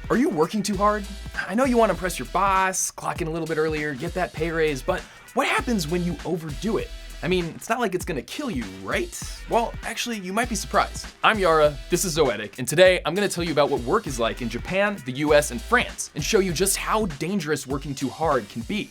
Are you working too hard? I know you want to impress your boss, clock in a little bit earlier, get that pay raise, but what happens when you overdo it? I mean, it's not like it's gonna kill you, right? Well, actually, you might be surprised. I'm Yara, this is Zoetic, and today I'm gonna tell you about what work is like in Japan, the US, and France, and show you just how dangerous working too hard can be.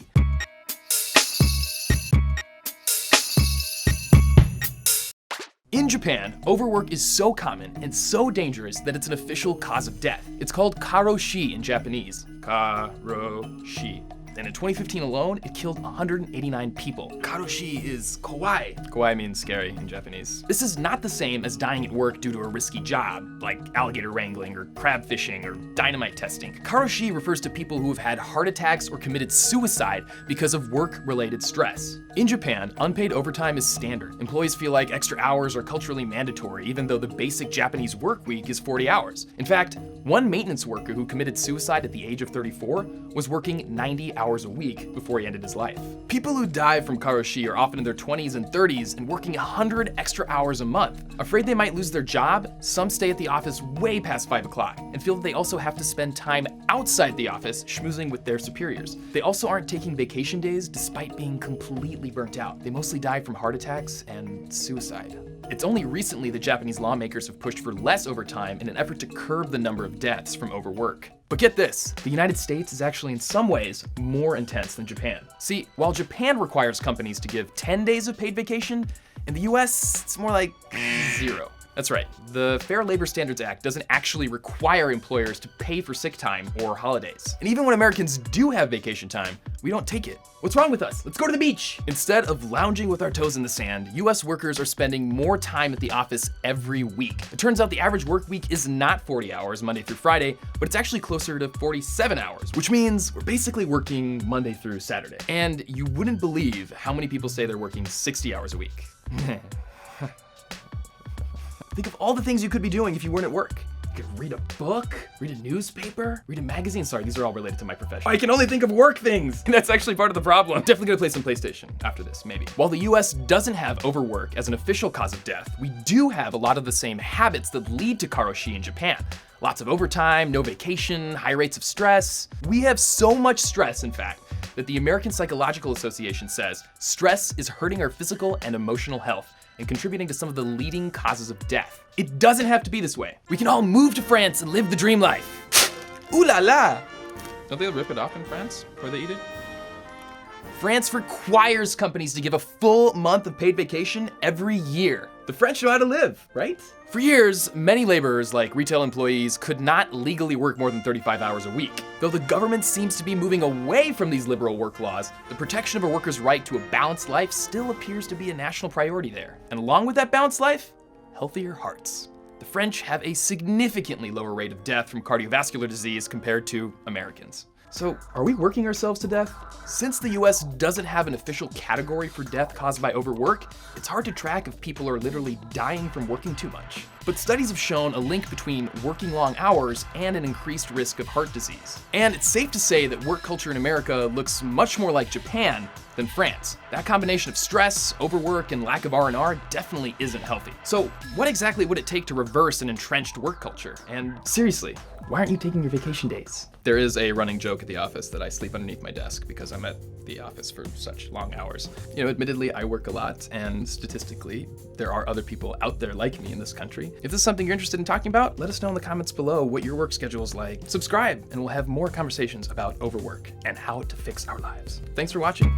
In Japan, overwork is so common and so dangerous that it's an official cause of death. It's called Karōshi in Japanese. Karōshi. And in 2015 alone, it killed 189 people. Karōshi is kawaii. Kawaii means scary in Japanese. This is not the same as dying at work due to a risky job, like alligator wrangling or crab fishing or dynamite testing. Karōshi refers to people who have had heart attacks or committed suicide because of work-related stress. In Japan, unpaid overtime is standard. Employees feel like extra hours are culturally mandatory, even though the basic Japanese work week is 40 hours. In fact, one maintenance worker who committed suicide at the age of 34 was working 90 hours a week before he ended his life. People who die from Karōshi are often in their 20s and 30s and working 100 extra hours a month. Afraid they might lose their job, some stay at the office way past 5 o'clock and feel that they also have to spend time outside the office schmoozing with their superiors. They also aren't taking vacation days despite being completely burnt out. They mostly die from heart attacks and suicide. It's only recently that Japanese lawmakers have pushed for less overtime in an effort to curb the number of deaths from overwork. But get this, the United States is actually in some ways more intense than Japan. See, while Japan requires companies to give 10 days of paid vacation, in the US, it's more like 0. That's right, the Fair Labor Standards Act doesn't actually require employers to pay for sick time or holidays. And even when Americans do have vacation time, we don't take it. What's wrong with us? Let's go to the beach. Instead of lounging with our toes in the sand, US workers are spending more time at the office every week. It turns out the average work week is not 40 hours Monday through Friday, but it's actually closer to 47 hours, which means we're basically working Monday through Saturday. And you wouldn't believe how many people say they're working 60 hours a week. Think of all the things you could be doing if you weren't at work. You could read a book, read a newspaper, read a magazine. Sorry, these are all related to my profession. I can only think of work things. That's actually part of the problem. I'm definitely gonna play some PlayStation after this, maybe. While the US doesn't have overwork as an official cause of death, we do have a lot of the same habits that lead to Karōshi in Japan. Lots of overtime, no vacation, high rates of stress. We have so much stress, in fact, that the American Psychological Association says stress is hurting our physical and emotional health and contributing to some of the leading causes of death. It doesn't have to be this way. We can all move to France and live the dream life. Ooh la la! Don't they rip it off in France before they eat it? France requires companies to give a full month of paid vacation every year. The French know how to live, right? For years, many laborers, like retail employees, could not legally work more than 35 hours a week. Though the government seems to be moving away from these liberal work laws, the protection of a worker's right to a balanced life still appears to be a national priority there. And along with that balanced life, healthier hearts. The French have a significantly lower rate of death from cardiovascular disease compared to Americans. So, are we working ourselves to death? Since the US doesn't have an official category for death caused by overwork, it's hard to track if people are literally dying from working too much. But studies have shown a link between working long hours and an increased risk of heart disease. And it's safe to say that work culture in America looks much more like Japan than France. That combination of stress, overwork, and lack of R&R definitely isn't healthy. So what exactly would it take to reverse an entrenched work culture? And seriously, why aren't you taking your vacation days? There is a running joke at the office that I sleep underneath my desk because I'm at the office for such long hours. You know, admittedly, I work a lot, and statistically, there are other people out there like me in this country. If this is something you're interested in talking about, let us know in the comments below what your work schedule is like. Subscribe, and we'll have more conversations about overwork and how to fix our lives. Thanks for watching.